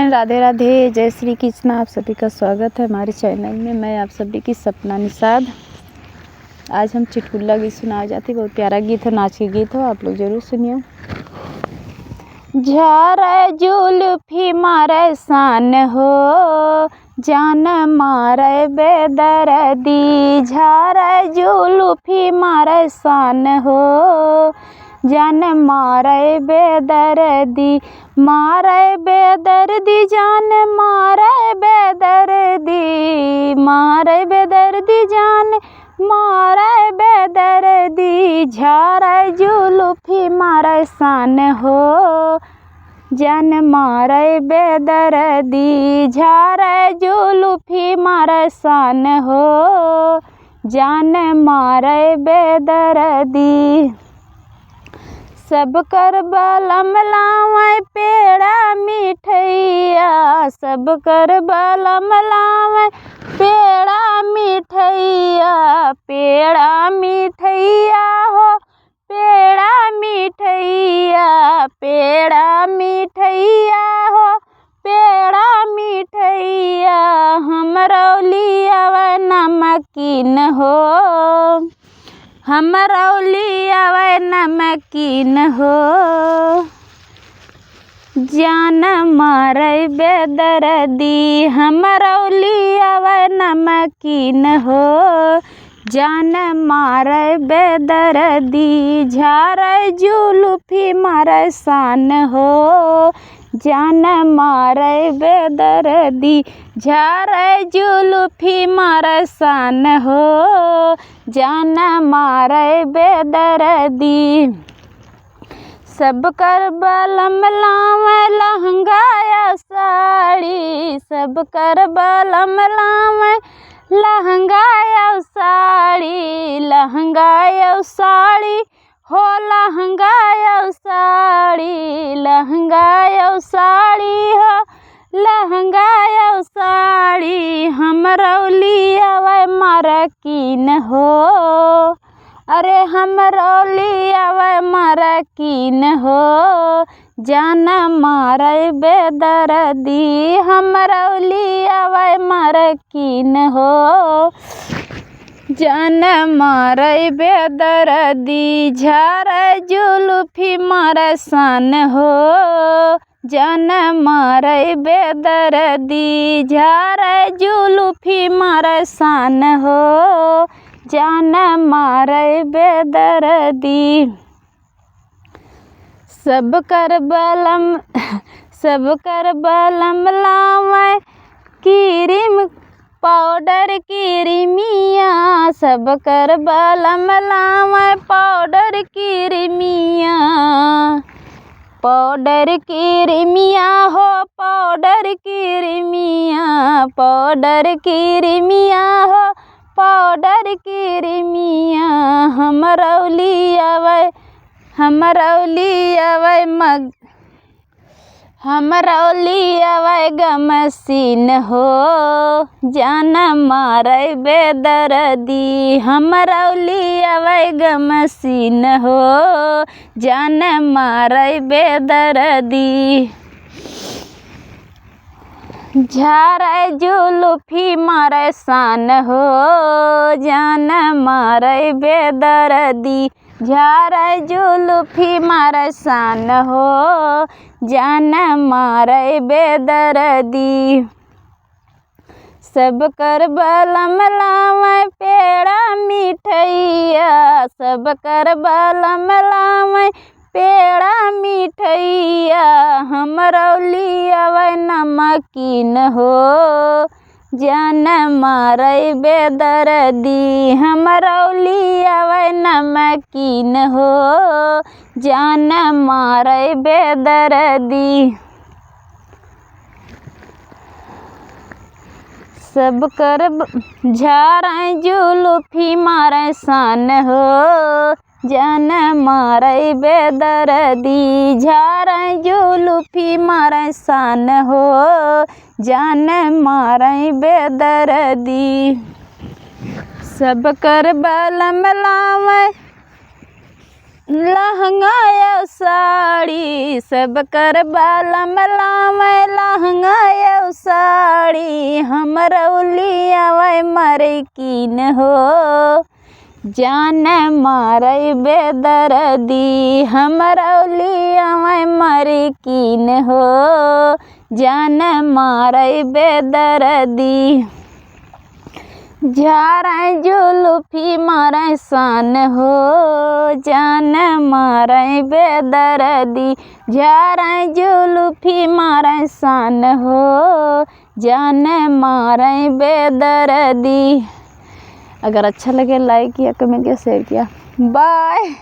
Friend, Radhe Radhe, जय श्री कृष्ण। आप सभी का स्वागत है हमारे चैनल में। मैं आप सभी की सपना निषाद। आज हम चुटकुला गीत सुनाए जाते। बहुत प्यारा गीत है, नाच के गीत हो, आप लोग जरूर सुनिए। झारे जुल्फी मारे सान हो, जान मारे बेदर्दी। झारे जुल्फी मारे सान हो, जान मारे बेदर्दी। मारे बेदर्दी, जान मारे बेदर्दी। मारे बेदर्दी, जान मारे बेदर्दी। झारे जुल्फी मारे सान हो, जान मारे बेदर्दी। झारे जुल्फी मारे सान हो, जान मारे बेदर्दी। सब कर बलम लावे पेड़ा मिठैया। सब कर बलम लावे पेड़ा मिठैया। पेड़ा मिठैया हो, पेड़ा मिठैया। पेड़ा मिठैया हो, पेड़ा मिठैया। हमरौली आवे नमकीन हो, हमरौली आवे नमकीन हो। जान मारे बेदर्दी, हमरौली आवे नमकीन हो। जान मारे बेदर्दी। झारे जुल्फी मारे सान हो, जान मारे बेदर्दी। झारे जुल्फी मारे सान हो, जान मारे बेदर्दी। सब कर बलम लावे लहंगा या साड़ी। सब कर बलम लावे लहंगा या साड़ी। लहंगा या साड़ी हो, लहंगा या साड़ी। लहंगा या साड़ी हो, लहंगा या साड़ी। हमरौली आवे मारकीन हो, अरे हमरौली आवे मारकीन हो। जान मारे बेदर्दी, हमरौली आवे मारकीन हो। जान मारे बेदर्दी। झारे जुल्फी मारे सान हो, जान मारे बेदर्दी। झारे जुल्फी मारे सान हो, जान मारे बेदर्दी। सब कर बलम लावे क्रीम पाउडर क्रीमिया। सब कर बलम लावे पाउडर क्रीमिया। पाउडर क्रीमिया हो, पाउडर क्रीमिया। पाउडर क्रीमिया हो, पाउडर क्रीमिया। हमरौली आवे, हमरौली आवे हमरौली आवे गमसीन हो। जान मारे बेदर्दी। हमरौली आवे गमसीन हो, जान मारे बेदर्दी। झारे जुल्फी मारे सान हो, जान मारे बेदर्दी। झारे जुल्फी मारे सान हो, जान मारे बेदर्दी। सब कर बलम लावे पेड़ा मिठैया। सब कर बलम लावे पेड़ा मिठैया। हमरौली आवे नमकीन हो, जान मारे बेदर्दी। हमरौली आवे नमकीन हो, जान मारे बेदर्दी। सब कर झारे जुल्फी मारे सान हो, जान मारे बेदर्दी। झारे जुल्फी मारे सान हो, जान मारे बेदर्दी। सब कर बलम लावे लहंगा या साड़ी। सब कर बलम लावे लहंगा मारे कीन हो, जान मारे बेदर्दी हमरा लिया मारे कीन हो, जान मारे बेदर्दी। झारे जुल्फी मारे सान हो, जान मारे बेदर्दी। झारे जुल्फी मारे सान हो, जान मारे बेदर्दी। अगर अच्छा लगे लाइक किया, कमेंट किया, शेयर किया। बाय।